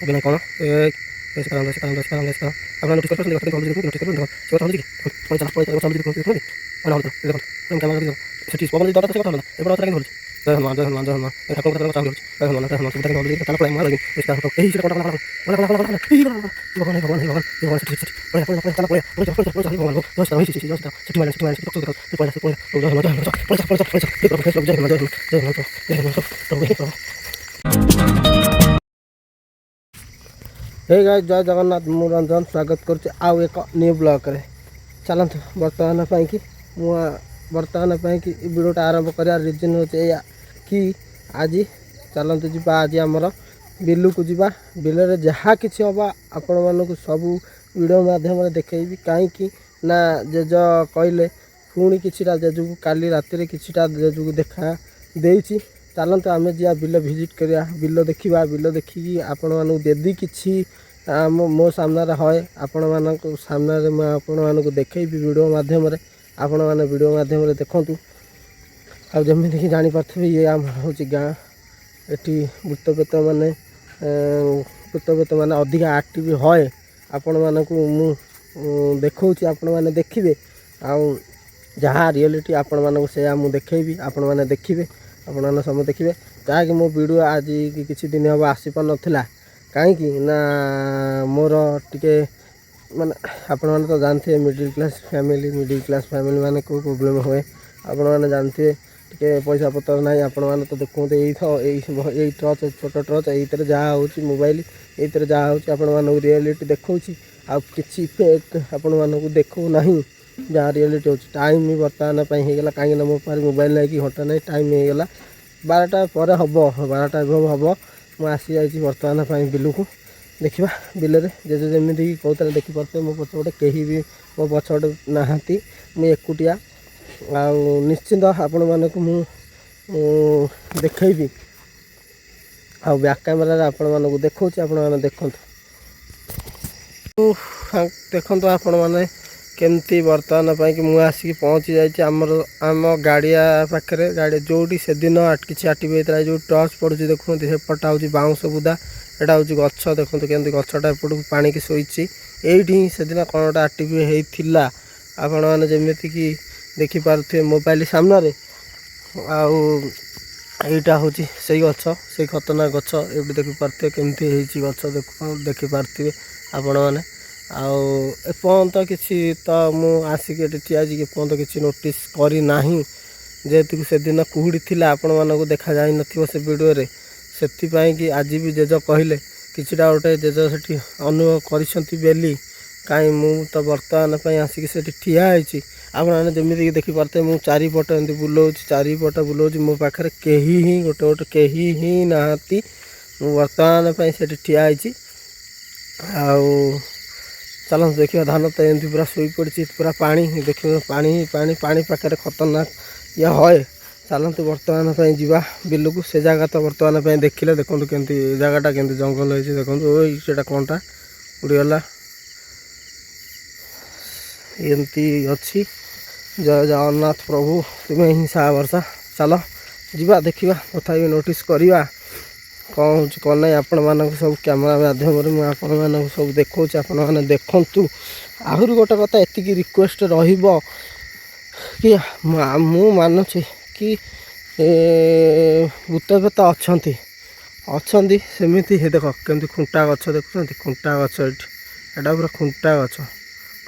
अभी नहीं कौन ऐसे करा ऐसे करा ऐसे करा ऐसे करा अपना नोटिस करते देखो नोटिस करते देखो से কথা হচ্ছে কি পয়সা পয়সা সামনে দেখো দেখো মানে হলো দেখো আমি ক্যামেরা দিয়ে সেটি পবন দিয়ে দাঁড়াতে কথা হলো এবার কথা কেন হলো জয় হনুমান জয় হনুমান জয় হনুমান এই ঠাকুর কথা কথা হলো জয় হনুমান জয় হনুমান সুবিধা হলো তাহলে প্রায় মারা গেল এই কথা এই সেটা কথা বলা ভগবান ভগবান ভগবান ভগবান সেটি সেটি পরে পরে পরে তাহলে পরে পরে ভগবান জয় শ্রী সেটি জয় সেটি মানে সেটি তো দেখো পরে পরে জয় হনুমান জয় হনুমান পরে পরে পরে দেখো ফেসবুক জয় হনুমান জয় হনুমান জয় হনুমান তো हे गाइस जय जगन्नाथ मु रंजन स्वागत करुच्चे आउ एक न्यू ब्लॉग रे चलत बर्तमान कि बर्तमान कि वीडियोटा आरंभ करा रिजन होचे कि आज चलत जा आज आमर बिलू को जीवा बिल रे जहाँ किसी हवा आपण मानक सब वीडियो माध्यम देखी कहीं ना जेज कहले पुणी किछिटा जेजू काली राति किछिटा जेजू देखा देछि चलते आम जा बिल भिजिट करिया बिल देखा बिल देखिकी आपण मानक देदी किछि मो सामने है आपण मानक सामने आपण मानक देखी वीडियो माध्यम आपण मैंने वीडियो माध्यम देखूँ आमि देखी जापारे ये आम हूँ गाँ एटी भूतपेत मैंने भूतपेत मैंने अधिका एक्टिव है आपण मानक मु देखा आपण मैंने देखिए जहाँ रियलिटी आपण मानक से मुझे देखेबी आपण मैंने देखिए आपण मैंने सब देखिए जहाँकि मो वीडियो आज किसी दिन हम आसीपार नाला कहीं ना मोर टिके माने आपण मैंने तो जानते मिडिल क्लास फैमिली माने को प्रॉब्लम हुए आपण मैंने जानते टिके पैसा पतर ना आपण मैंने तो देखते यही टच छोट टच ये जहाँ हो मोबाइल ये जहाँ हो आपण मानक रियलिटी देखा आ किसी इफेक्ट आपण मानक देखो ना जहाँ रियलिटी हो टाइम भी बर्तमान होगा कहीं मो पास मोबाइल नहीं कि घंटा नहीं टाइम होगा 12टा पर हम 12टा हम मुझे आसी जाइए बर्तमान बिलू को देखा बिल जेजे जमी कहते देखिपे मो पछपटे कहीं भी मो पछपटे नहांती मुझे एकुटिया निश्चिंत आपण मानक मु देखी आ बैक कैमेरा आपण मानक देखा आपण मैंने देखु देखु आपण मैंने केमती बर्तमान कि मुझे आसिक पहुँची जाइए आम गाड़िया पाखे गाड़ी जोटी से दिन किसी आटिव होता है जो टर्च पड़ू देखुं सेपटा हूँ बाउंश बुदा एटा हूँ गछ देखते केमती गछटा एपटू पानी की शोची ये से दिन कौन गोटे आटिव होता आपण मैंने जमीती कि देखिपे मोबाइल सामने आईटा हूँ से गछ से खतरनाक गछ ये देखिपे केमती गछ देखिपे आपण मैंने आपर्यंत किसी तो मुसिक ठिया एपर्यंत किसी नोटिस करना जेहेतु से दिन कुहुड़ी थिला आपण मानक देखा जाई नथिबो से वीडियो रे सेतिपाई कि आज भी जेज कहले किछिटा गोटे जेज सेठी अनुभव करिसंती बेली काई मु तो बर्तमान आसिक से ठिया होइछि आपण माने जेमिति देखि परते मु चारिपट एंती बुलाउछि चारिपट बुलाउछि मो पाखरे केही ही गोटे गोटे केही ही नाहाती मु बर्तमान से ठिया होइछि चलो देखिए धान तो एमती पूरा शोई पड़ी पूरा पानी देखिए पानी पानी पानी पाखे खतरनाक ये है चलते बर्तमान जावा बिल को से जगह तो बर्तमान देखिले देखो केमती जगहटा केमती जंगल हो देखो ओटा कौनटा उड़ीगला एमती अच्छी जय जगन्नाथ प्रभु तुम्हें ही सा वर्षा चलो जीवा देखा तथा नोटिस करवा कौन हो कौन ना आपण मानक सब कैमेरा माध्यम आपण मानक सब देखा आपण मैंने देखु आहरी गोटे कथा एति रिक्वेस्ट रहिबो कि मु मानुछि कि भूतपेत अच्छी सेमती देख केमती खुंटा गछ देखुं खुंटा गछ एटा पूरा खुंटा गछ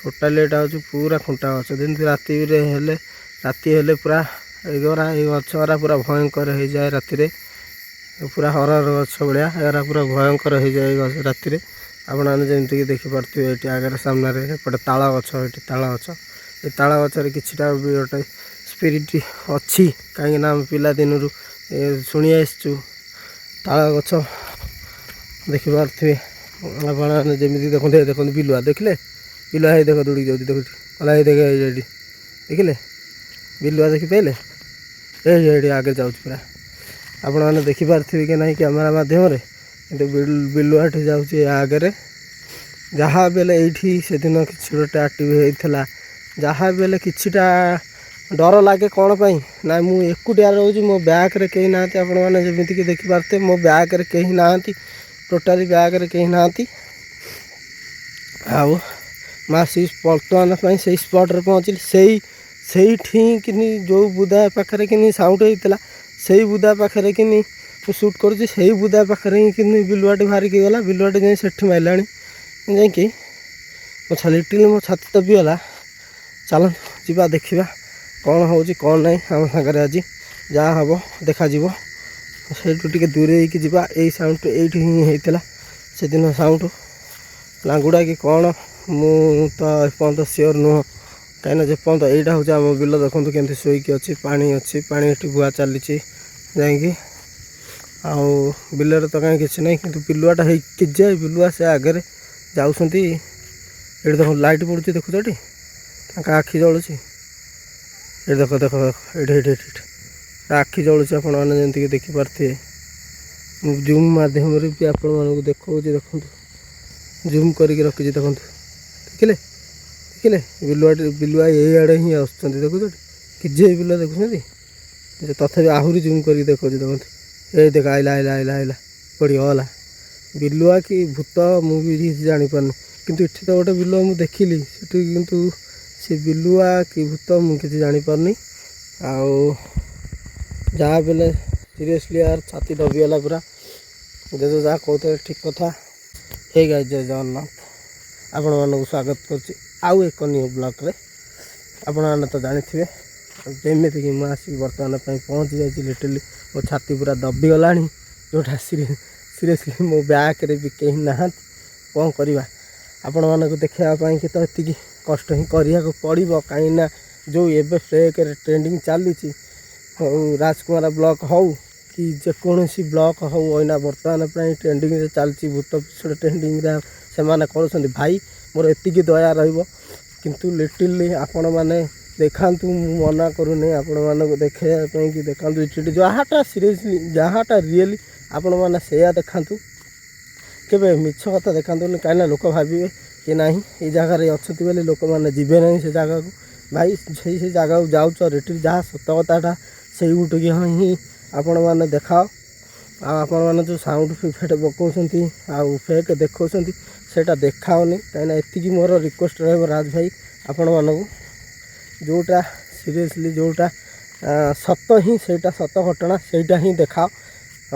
टोटाली एटा हूँ पूरा खुंटा गछ जमी राति हेले पूरा एगोरा ये गछरा पूरा भयंकर हो जाए राति पूरा हरर गछ भाया यार पूरा भयंकर हो जाए राति आपने जमीक देखिपे ये आगे सामने एपटे ताल गछ ये ताल गछ ये ताल गचर किटा भी गोटे स्पिरिट अच्छी कहीं पिला दिन शुणी आसचु ताल गछ देखिपे आपने जमी देखते देखते बिलुआ देखले बिलुआ देख दौड़ी जाऊँ देख देखिले बिलुआ देखी पाइले ये आगे जाऊँ पूरा आपण मैंने देखिपे कि नहीं कैमेरा माध्यम कि बिलुआटी जाऊँगी आगे जहाँ बेले ये से दिन किसी गोटे आक्टिव होता जहाँ बेले किछिटा डर लगे कौन पाई ना मु एकुटिया रोज मो बैग रे कहीं ना आपण मैंने जमीक देखिपे मो बैग रे कहीं ना टोटाली ब्याग्रे कहीं नाती आउ मासी बर्तमान से स्पट्रे पहुँचली से कि जो बुदा पाखे कि साउंड होता से बुदा पाखे कि सुट करुँच से बुदा पाखे कि बिलुआटी बाहरिकी गला बिलुआटी जाए से मारा जा मो लिटिल मो छाती दबिगला चलतु जा देखा कौन हो कौन ना आम सागर आज जहाँ हम देखा से दूरे जा साउंड ये होता से दिन साउंड लांगुड़ा कि कौन मु तो एपर्त सियोर नुह कहीं जेपर्त यहाँ हूँ आम बिल देखो केमती शोक अच्छी पानी ये बुआ चली जा बिलर तो कहीं किसी ना कि बिलुआटा जाए बिलुआ से आगे जाऊँच ये देख लाइट पड़ू देखुच ये आखि जलुची ये देख देख ये आखि जलुची आपने देखिपारे जूम मध्यम भी आपण देखा देखो जूम करके रखी देखो देखिले देखिले बिलुआ ये आड़े ही आसुँच देखुच कि बिलुआ देखुं तथा आहरी जूम करके देखो देखो ये देख आइला आइला आइला आइला पड़ी गला बिलुआ कि भूत मुझे जापार किंतु इठी तो गोटे बिलुआ मुझे देखिली किंतु से बिलुआ कि भूत मुझे जापारनी आउ जहाँ बेले सीरियसली यार छाती दबिगला पूरा जो जहाँ कहते ठीक कथा हे गाइस जय जगन्नाथ आपण मानक स्वागत करुच्ची आउ एक न्यू ब्लॉग रे आपण मैंने तो जानी जमी कि मुझे आसिक बर्तमान पहुँची जाइए लिटरली मो छाती पूरा दबिगला जोटा सीरियसली मो बैक रे भी कहीं ना कौन करवा आपण मानक देखापी कि तो ये कष्ट ही करने को पड़ो कहीं जो एवं फेक ट्रेंडिंग चली राजकुमार ब्लॉग हो कि जेकोसी ब्लॉग हो अना बर्तमान ट्रेंडिंग चलती भूत पिछड़ ट्रेंडिंग से कर भाई मोर एति दया रु लिटिली आपण मैंने देखातु मना करूनी आपण मानक देखापी कि देखा जहाँटा सीरियसली जहाँटा रियली आपण मैंने से देखातु केवे मिछ कथा देखातुनि कहीं लोक भावे कि ना ये जगार अच्छा बोले लोक मैंने जीवे ना से जगह को भाई से जगह को जाऊच रिटिल जहाँ सत कथाटा से गुटिक ही आपण मैंने देखाओ आपण मैंने जो साउंड इफेक्ट पकाउछंती आउ फेक देखौछंती सेटा देखाओनी कहीं एतिकी मोर रिक्वेस्ट रहिबो राज भाई आपण मानक जोटा सीरियसली जोटा सत ही सेटा सत घटना सेटा ही देखाओ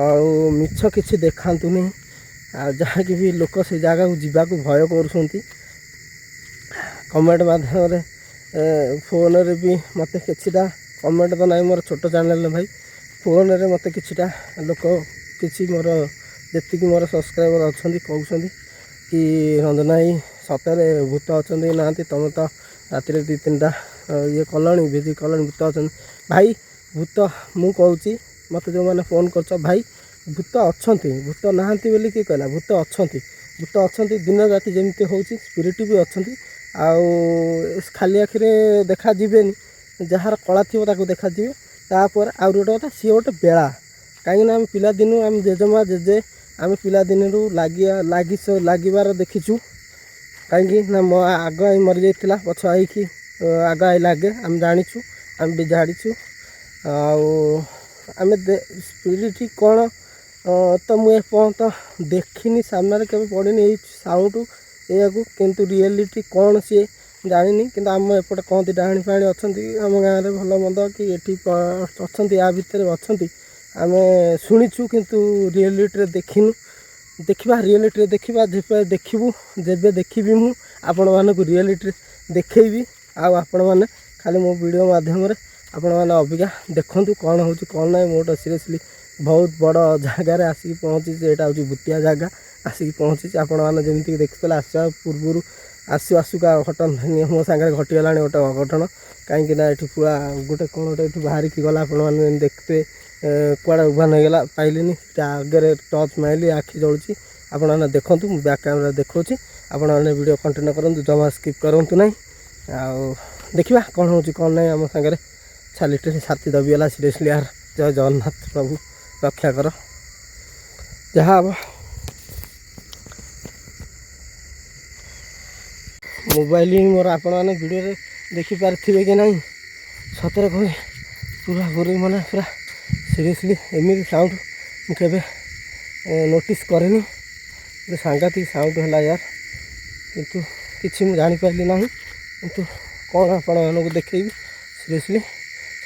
आउ मिछ किछि देखांतुनी जहाँ कि भी लोक से जगह को जीवाक भय कर कमेंट माध्यम फोन रे भी मत किछिटा कमेंट तो ना मोर छोट चैनल भाई फोन रे मत किछिटा लोक किछि मोर जी मोर सब्सक्राइबर अच्छा कहते कि रंजना भाई सतरे भूत अच्छा ना तुम तो राति 2-3टा ये कल विधि कल भूत अच्छा भाई भूत मु कहूँ मत जो मैंने फोन कर भाई भूत अच्छा भूत ना बोली किए कहला भूत अच्छा दिन राति जमी हूँ स्पिरिट भी अच्छा आउ खाली आखिरे देखा जीवेनि जार कला थी देखा जी तापर आउ गोटे कथा सी गोटे बेला कहीं आम पिला दिन आम जेजेमा जेजे आम पिला दिन लगिबार देखीचु कहीं ना मो आग आई मरी जाइला पछ आई आग आई लगे आम जाचु आम भी झाड़ीचु आम स्पिरिट कौन तो मुझे पर्यंत देखनी सामने के पड़नी ये साउंड या किंतु रियलिटी कौन सी जानी कि आम एपटे कहती डाणी फाणी अच्छा आम गाँव में भल मंद कि ये अच्छा या भितर अच्छा आम शुणीचु किंतु रियलिटी देखिनु देखा रियलिटी देखा जेबे देखू जेबे देखी मु आपण मानक रियलिटी देखी आपण मैंने खाली मो वीडियो माध्यम आपण मैंने अबिका देखूँ कौन हो कौन ना मोटा सीरियसली बहुत बड़ जगार आसिक पहुँची यहाँ हूँ भूतिया जगह आसिक पहुँची आपण मैंने जमीक देखुले आसा पूर्व आसु आसुका घटना मो सागर घटीगला गोटे अघटन कहीं ये पूरा गोटे कौन गोटे बाहरिकी गला आपने देखते कड़ा उभान होगा पाइलिनी आगे टच माइली आखि जलुची आपने देखूँ बैक कैमेरा देखा आपने वीडियो कंटिन्यू करूँ जमा स्किप करूँ ना देखा कौन हो कौन ना आम सागर लिटरली छाती दबिगला सीरियसली यार जय जगन्नाथ प्रभु रक्षा कर जहाँ हम मोबाइल ही मोर आपण मैंने वीडियो देखिपारे कि नहीं सतरे कह पूरा पूरी मैंने पूरा सीरियसली एमती साउंड मुझे नोटिस करेनि सांघातिक साउंड है यार किंतु किसी मुझे जापारि ना किंतु कौन आपण मानक देखी सीरीयसली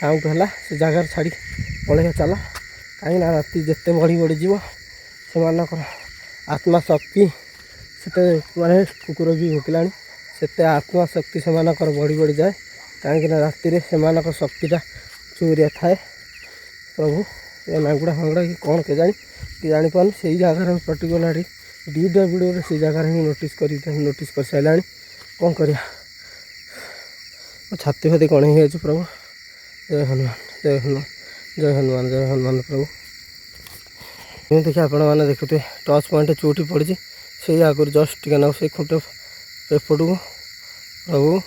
साउंड है से जगार छाड़ी पलैया चल कहीं राति जिते बढ़ी बढ़ी जीव से आत्मा शक्ति से माने कुकुर भी भुकिला से आत्मा शक्ति से बढ़ी बढ़ी जाए कहीं राति से शक्तिटा चोरिया थाए प्रभु ये नांगुड़ा फांगुड़ा कि कौन के जापार से जगार पर्टिकुलर दीटा वीडियो से जगार ही नोटिस कर सारा कौन कर छाती फाती कण ही प्रभु जय हनुमान जय हनुमान जय हनुमान जय हनुमान प्रभु देखिए आपण मैंने देखुए टच पॉइंट चोटी पड़ी से आगुरी जस्ट टिके ना से खुट एपट को प्रभु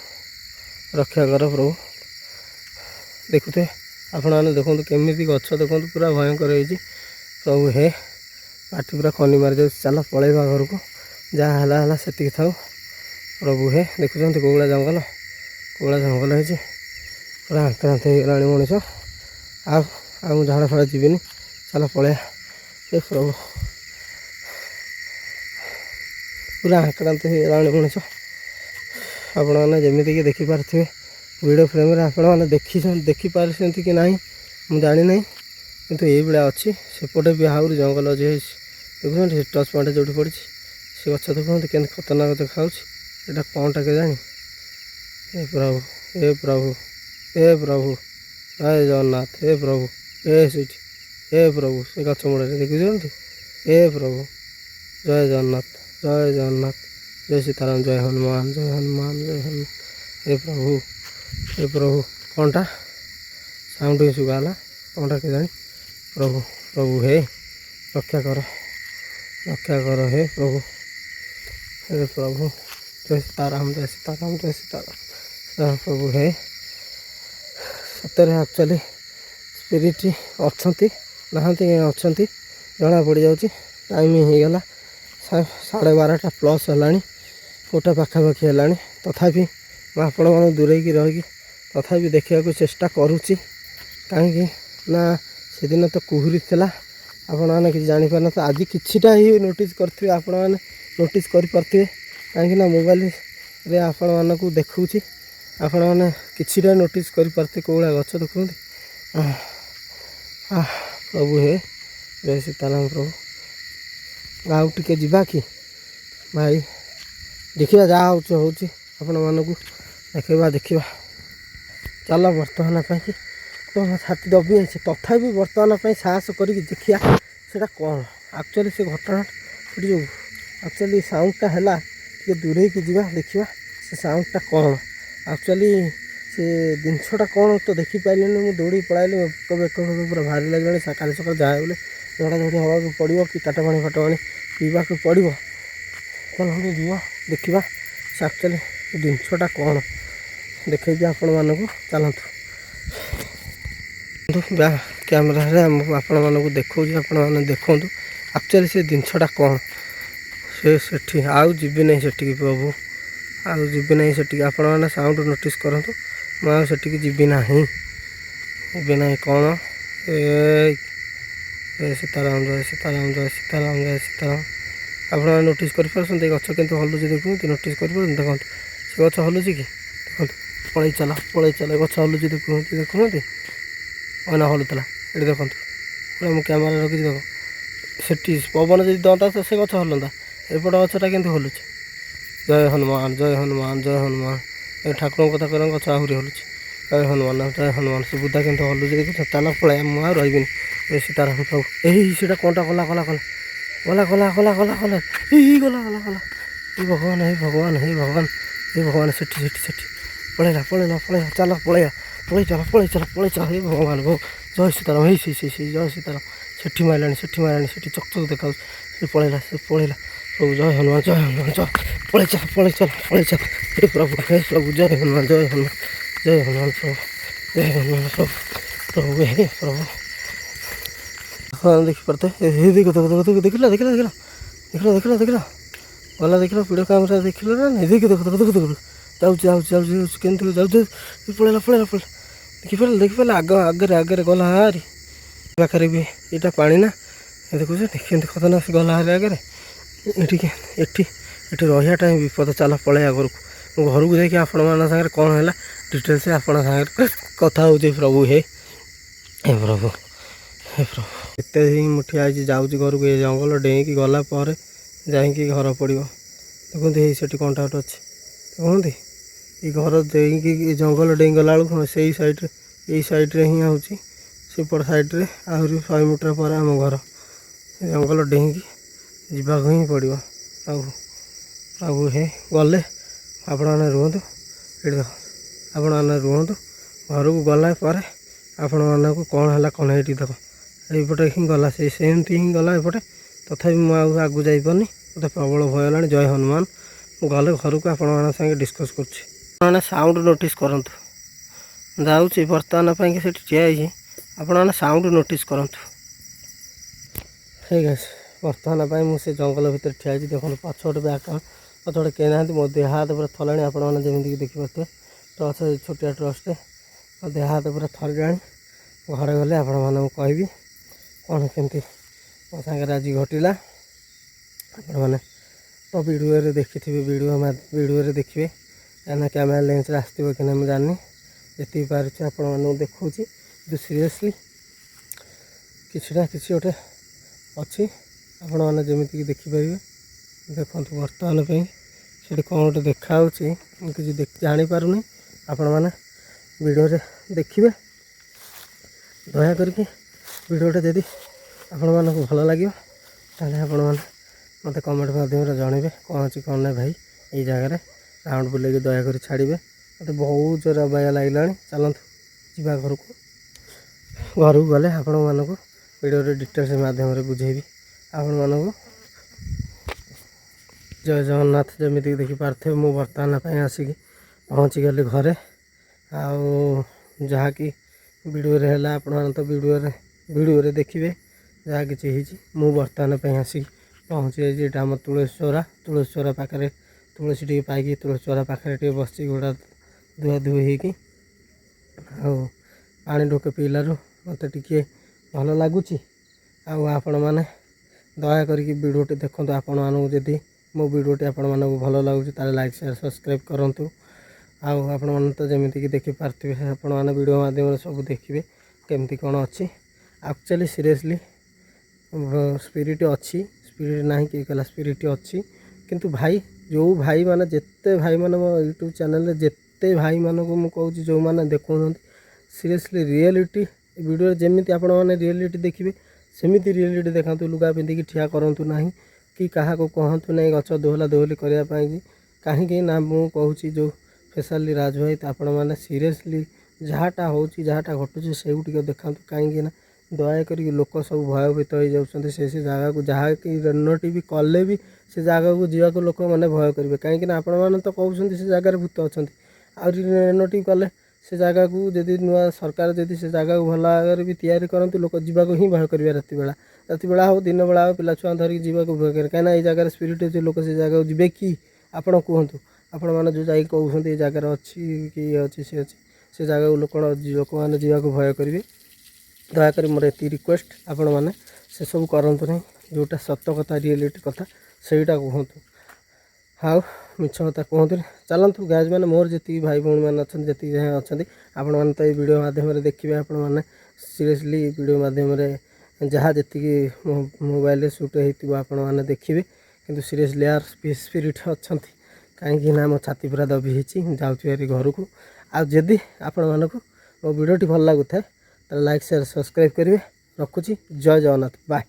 रक्षा कर प्रभु देखुए आपण मैंने देखो केमी गच देखो पूरा भयंकर हो प्रभु हे पार्टी पूरा खनी मारी जाए चल पलैबा घर को जहाँ है से था प्रभु हे देखुं कौड़ा जंगल हो पूरा आक्रांत हो गला मनीष आ झाड़ा फाड़ा जीविनी चल पलैया हे प्रभु पूरा आक्रांत हो गला मनीष आपण मैंने जमीक देखिपे वीडियो फ्रेम आपण मैंने देखिपारे कि ना मुझे जानी ना किंतु ये भाया अच्छी सेपटे भी आहरी जंगल अच्छे देखुं टच पॉइंट जो पड़ी से गच देखते के खतरनाक देखा यहाँ कौनटा के जानी हे प्रभु हे प्रभु हे प्रभु जय जगन्नाथ हे प्रभु हे प्रभु से गच मुड़े देखुं हे प्रभु जय जगन्नाथ जय जगन्नाथ जय सीताराम जय हनुमान जय हनुमान जय हनुमान हे प्रभु कौनटा साउंड ही सुगाला कौनटा के जानी प्रभु प्रभु हे रक्षा कर हे प्रभु जय सीताराम जय सीताराम जय सीताराम प्रभु हे सतरे एक्चुअली स्पिरिट अच्छा नहांती अच्छा जना पड़ जाऊँगी टाइम हो गला 12:30 प्लस है गोटे पाखापाखि है तथापि आपण मैं दूरे की रही तथा देखा चेष्टा करुच्ची कहीं ना से दिन तो कुहुरी थी आपण मैंने कि जापार न आज किटा ही नोटिस करेंगे आपण मैंने नोटिस करेंगे कहीं मोबाइल रे आपण मानक देखा आपण मैंने किटा नोटिस करेंगे कौड़ा गच देखते प्रभु हे जय सीताराम प्रभु आउ टे जा कि भाई देखा जहाँ हो आपण मानक देखा चल बर्तमान तो छाती दबी जाए तथा बर्तमान साहस कर देखिया से कौन एक्चुअली से घटना जो एक्चुअली साउंडटा है दूरे की जा देखा से साउंडटा कौन एक्चुअली से जिनसटा कौन तो देखिपारे मुझे दौड़ी पड़ाइली बेक पूरा भारी लगे काली सका जाए बोले झड़ा झड़ी हवा पड़ो कि काटपाणी फाटपाणी पीवा पड़ो चल जीव देखा से एक्चुअली जिनसटा कौन देखी आपण मानक चलतु कैमेरा आपण मानक देखा आपण मैंने देखूँ एक्चुअली से जिनसटा कौन से आउ जीवी नहीं से प्रभु आउ जीवी नहीं से आपण मैंने साउंड नोटिस करूँ मुझे से जीवी ना जीवी ना कौन ए सीताराम जय सीताराम जय सीताराम जय सीताराम आपण मैंने नोटिस कर गच के हलुची देखते नोटिस कर देखो से गच हलुची कि देखो पलि चल गच हलुची देखते अना हलुला ये देखो पूरा मुझे कैमेरा रखी देख से पवन जी दंता तो से गच हलता एपट गचटा के हलुची जय हनुमान जय हनुमान जय हनुमान ये ठाकुर कथा कर गच आहरी हलुची जय हनुमान से बुधा के हलुची देखो चल पलैया मुझे रही ये सीताराम प्रभु यही सीटा कौनटा गला गला गला गला गला गला गला गला यही गला गला गला हे भगवान हे भगवान हे भगवान हे भगवान सेठी पलैला पलैला पलैया चल पलैया पलि चल हे भगवान भो जय सीताराम हे जय सीताराम सेठी माराणी सेठी चकचक देखा से पलैला प्रभु जय हनुमान जय पलि चल हे प्रभु जय हनुमान प्रभु जय हनुमान प्रभु हे प्रभु हाँ देखी पारते देखो देखला गला देख वीडियो कैमेरा देख ना नहीं देखो जाऊँ पलैला देखिपारे आगे गला हारी पाखे भी यहाँ पा ना देखो के खतरनाक गला हारी आगे ଏଠିକି ଏଠି ରହିବାଟା ହିଁ ବିପଦ। ଚାଲ ପଳେଇବା ଘରକୁ। ମୁଁ ଘରକୁ ଯାଇକି ଆପଣମାନଙ୍କ ସାଙ୍ଗରେ କ'ଣ ହେଲା ଡିଟେଲ୍ସ ଆପଣଙ୍କ ସାଙ୍ଗରେ କଥା ହେଉଛି। ପ୍ରଭୁ ହେ ପ୍ରଭୁ ଏତେ ହିଁ ମୁଁ ଠିଆ ହେଇଛି ଯାଉଛି ଘରକୁ। ଏ ଜଙ୍ଗଲ ଡେଇଁକି ଗଲା ପରେ ଯାଇକି ଘର ପଡ଼ିବ। ଦେଖନ୍ତୁ ଏଇ ସେଠି କଣ୍ଟା ଗୋଟେ ଅଛି ଦେଖନ୍ତି। ଏଇ ଘର ଦେଇକି ଜଙ୍ଗଲ ଡେଇଁ ଗଲା ବେଳକୁ ସେଇ ସାଇଡ଼୍ରେ ଏଇ ସାଇଡ଼୍ରେ ହିଁ ହେଉଛି। ସେପଟ ସାଇଡ଼୍ରେ ଆହୁରି 100 ମିଟର ପରେ ଆମ ଘର। ଜଙ୍ଗଲ ଡେଇଁକି ଯିବାକୁ ହିଁ ପଡ଼ିବ। ଆଉ ହେ ଗଲେ ଆପଣମାନେ ରୁହନ୍ତୁ ଏଠି ଦେଖ। ଆପଣମାନେ ରୁହନ୍ତୁ। ଘରକୁ ଗଲା ପରେ ଆପଣମାନଙ୍କୁ କ'ଣ ହେଲା କ'ଣ ଏଇଠି ଦେଖ। ଏଇପଟେ ହିଁ ଗଲା ସେମିତି ହିଁ ଗଲା ଏପଟେ। ତଥାପି ମୁଁ ଆଉ ଆଗକୁ ଯାଇପାରୁନି। ମୋତେ ପ୍ରବଳ ଭୟ ହେଲାଣି। ଜୟ ହନୁମାନ। ମୁଁ ଗଲେ ଘରକୁ ଆପଣମାନଙ୍କ ସାଙ୍ଗେ ଡିସ୍କସ୍ କରୁଛି। ଆପଣମାନେ ସାଉଣ୍ଡ ନୋଟିସ୍ କରନ୍ତୁ। ଯାଉଛି ବର୍ତ୍ତମାନ ପାଇଁକି ସେଠି ଠିଆ ହେଇଛି। ଆପଣମାନେ ସାଉଣ୍ଡ ନୋଟିସ୍ କରନ୍ତୁ। ଠିକ୍ ଅଛି। ବର୍ତ୍ତମାନ ପାଇଁ ମୁଁ ସେ ଜଙ୍ଗଲ ଭିତରେ ଠିଆ ହେଇଛି। ଦେଖନ୍ତୁ ପଛପଟେ ପଛପଟେ କେହି ନାହାନ୍ତି। ମୋ ଦେହ ହାତ ପୁରା ଥରିଲାଣି। ଆପଣମାନେ ଯେମିତିକି ଦେଖିପାରୁଥିବେ ଟର୍ଚ୍ଚ ଛୋଟିଆ ଟର୍ଚ୍ଚଟେ ମୋ ଦେହ ହାତ ପୁରା ଥରିଲାଣି। ଘରେ ଗଲେ ଆପଣମାନଙ୍କୁ କହିବି କ'ଣ କେମିତି ମୋ ସାଙ୍ଗରେ ଆଜି ଘଟିଲା। ଆପଣମାନେ ତ ଭିଡ଼ିଓରେ ଦେଖିଥିବେ। ଭିଡ଼ିଓରେ ଦେଖିବେ କାହିଁକିନା କ୍ୟାମେରା ଲେନ୍ସରେ ଆସିଥିବ କି ନା ମୁଁ ଜାଣିନି। ଯେତିକି ପାରୁଛି ଆପଣମାନଙ୍କୁ ଦେଖାଉଛି। କିନ୍ତୁ ସିରିୟସଲି କିଛି ନା କିଛି ଗୋଟେ ଅଛି। ଆପଣମାନେ ଯେମିତିକି ଦେଖିପାରିବେ। ଦେଖନ୍ତୁ ବର୍ତ୍ତମାନ ପାଇଁ ସେଠି କ'ଣ ଗୋଟେ ଦେଖାହେଉଛି। ମୁଁ କିଛି ଜାଣିପାରୁନି। ଆପଣମାନେ ଭିଡ଼ିଓରେ ଦେଖିବେ। ଦୟାକରିକି ଭିଡ଼ିଓଟା ଯଦି ଆପଣମାନଙ୍କୁ ଭଲ ଲାଗିବ ତାହେଲେ ଆପଣମାନେ ମୋତେ କମେଣ୍ଟ ମାଧ୍ୟମରେ ଜଣାଇବେ କ'ଣ ଅଛି କ'ଣ ନାହିଁ। ଭାଇ ଏଇ ଜାଗାରେ ରାଉଣ୍ଡ ବୁଲେଇକି ଦୟାକରି ଛାଡ଼ିବେ। ମୋତେ ବହୁତ ଜୋର ଅବାଗିଆ ଲାଗିଲାଣି। ଚାଲନ୍ତୁ ଯିବା ଘରକୁ। ଘରକୁ ଗଲେ ଆପଣମାନଙ୍କୁ ଭିଡ଼ିଓରେ ଡିଟେଲ୍ସ ମାଧ୍ୟମରେ ବୁଝେଇବି ଆପଣମାନଙ୍କୁ। ଜୟ ଜଗନ୍ନାଥ। ଯେମିତିକି ଦେଖିପାରୁଥିବେ ମୁଁ ବର୍ତ୍ତମାନ ପାଇଁ ଆସିକି ପହଞ୍ଚିଗଲି ଘରେ। ଆଉ ଯାହାକି ଭିଡ଼ିଓରେ ହେଲା ଆପଣମାନେ ତ ଭିଡ଼ିଓରେ ଦେଖିବେ ଯାହା କିଛି ହେଇଛି। ମୁଁ ବର୍ତ୍ତମାନ ପାଇଁ ଆସିକି ପହଞ୍ଚି ଯାଇଛି। ଏଇଟା ଆମ ତୁଳସୀ ଚଉରା ପାଖରେ ତୁଳସୀ ଟିକେ ପାଇକି ତୁଳସୀ ଚଉରା ପାଖରେ ଟିକେ ବସିଛି ଗୋଡ଼ା ଧୁଆଧୁଇ ହେଇକି। ଆଉ ପାଣି ଢୋକେ ପିଇଲାରୁ ମୋତେ ଟିକେ ଭଲ ଲାଗୁଛି। ଆଉ ଆପଣମାନେ ଦୟାକରିକି ଭିଡ଼ିଓଟି ଦେଖନ୍ତୁ। ଆପଣମାନଙ୍କୁ ଯଦି ମୋ ଭିଡ଼ିଓଟି ଆପଣମାନଙ୍କୁ ଭଲ ଲାଗୁଛି ତାହେଲେ ଲାଇକ୍ ସେୟାର ସବସ୍କ୍ରାଇବ୍ କରନ୍ତୁ। ଆଉ ଆପଣମାନେ ତ ଯେମିତିକି ଦେଖିପାରୁଥିବେ ଆପଣମାନେ ଭିଡ଼ିଓ ମାଧ୍ୟମରେ ସବୁ ଦେଖିବେ କେମିତି କ'ଣ ଅଛି। ଆକ୍ଚୁଆଲି ସିରିୟସଲି ସ୍ପିରିଟ୍ ଅଛି। ସ୍ପିରିଟ୍ ନାହିଁ କିଏ କହିଲା ସ୍ପିରିଟ୍ ଅଛି। କିନ୍ତୁ ଭାଇ ଯେଉଁ ଭାଇମାନେ ଯେତେ ଭାଇମାନେ ମୋ ୟୁଟ୍ୟୁବ୍ ଚ୍ୟାନେଲ୍ରେ ଯେତେ ଭାଇମାନଙ୍କୁ ମୁଁ କହୁଛି ଯେଉଁମାନେ ଦେଖାଉଛନ୍ତି ସିରିୟସଲି ରିଏଲିଟି ଭିଡ଼ିଓରେ ଯେମିତି ଆପଣମାନେ ରିଏଲିଟି ଦେଖିବେ ସେମିତି ରିଏଲିଟି ଦେଖାନ୍ତୁ। ଲୁଗା ପିନ୍ଧିକି ଠିଆ କରନ୍ତୁ ନାହିଁ କି କାହାକୁ କହନ୍ତୁ ନାହିଁ ଗଛ ଦୋହଲା ଦୋହଲି କରିବା ପାଇଁକି। କାହିଁକି ନା ମୁଁ କହୁଛି ଯେଉଁ ସ୍ପେଶାଲି ରାଜ ଭାଇ ଆପଣମାନେ ସିରିୟସଲି ଯାହାଟା ହେଉଛି ଯାହାଟା ଘଟୁଛି ସେଉ ଟିକେ ଦେଖାନ୍ତୁ। କାହିଁକି ନା ଦୟାକରିକି ଲୋକ ସବୁ ଭୟଭୀତ ହେଇଯାଉଛନ୍ତି। ସେ ଜାଗାକୁ ଯାହାକି ରେନୋଟି ବି କଲେ ବି ସେ ଜାଗାକୁ ଯିବାକୁ ଲୋକମାନେ ଭୟ କରିବେ। କାହିଁକିନା ଆପଣମାନେ ତ କହୁଛନ୍ତି ସେ ଜାଗାରେ ଭୂତ ଅଛନ୍ତି। ଆହୁରି ରେନୋଟି କଲେ ସେ ଜାଗାକୁ ଯଦି ନୂଆ ସରକାର ଯଦି ସେ ଜାଗାକୁ ଭଲ ଭାବରେ ବି ତିଆରି କରନ୍ତି ଲୋକ ଯିବାକୁ ହିଁ ଭୟ କରିବେ। ରାତିବେଳା ହେଉ ଦିନବେଳା ହେଉ ପିଲା ଛୁଆ ଧରିକି ଯିବାକୁ ଭୟ କରିବେ। କାହିଁକିନା ଏଇ ଜାଗାରେ ସ୍ପିରିଟ୍ ଅଛି। ଲୋକ ସେ ଜାଗାକୁ ଯିବେ କି ଆପଣ କୁହନ୍ତୁ। ଆପଣମାନେ ଯେଉଁ ଯାଇକି କହୁଛନ୍ତି ଏ ଜାଗାରେ ଅଛି କି ଇଏ ଅଛି ସେ ଅଛି ସେ ଜାଗାକୁ ଲୋକମାନେ ଯିବାକୁ ଭୟ କରିବେ। ଦୟାକରି ମୋର ଏତିକି ରିକ୍ୱେଷ୍ଟ ଆପଣମାନେ ସେସବୁ କରନ୍ତୁ ନାହିଁ। ଯେଉଁଟା ସତ କଥା ରିଏଲିଟି କଥା ସେଇଟା କୁହନ୍ତୁ। ଆଉ ମିଛ କଥା କୁହନ୍ତୁନି। ଚାଲନ୍ତୁ ଗାଇଜ୍ ମାନେ ମୋର ଯେତିକି ଭାଇ ଭଉଣୀମାନେ ଅଛନ୍ତି ଯେତିକି ଯାହା ଅଛନ୍ତି ଆପଣମାନେ ତ ଏଇ ଭିଡ଼ିଓ ମାଧ୍ୟମରେ ଦେଖିବେ। ଆପଣମାନେ ସିରିୟସଲି ଭିଡ଼ିଓ ମାଧ୍ୟମରେ ଯାହା ଯେତିକି ମୋବାଇଲରେ ସୁଟ୍ ହେଇଥିବ ଆପଣମାନେ ଦେଖିବେ। କିନ୍ତୁ ସିରିୟସଲି ୟାର ସ୍ପିରିଟ୍ ଅଛନ୍ତି। କାହିଁକି ନା ମୋ ଛାତି ପୁରା ଦବି ହେଇଛି। ମୁଁ ଯାଉଛି ଭାରି ଘରକୁ। ଆଉ ଯଦି ଆପଣମାନଙ୍କୁ ମୋ ଭିଡ଼ିଓଟି ଭଲ ଲାଗୁଥାଏ ତାହେଲେ ଲାଇକ୍ ସେୟାର ସବସ୍କ୍ରାଇବ୍ କରିବେ। ରଖୁଛି। ଜୟ ଜଗନ୍ନାଥ। ବାଏ।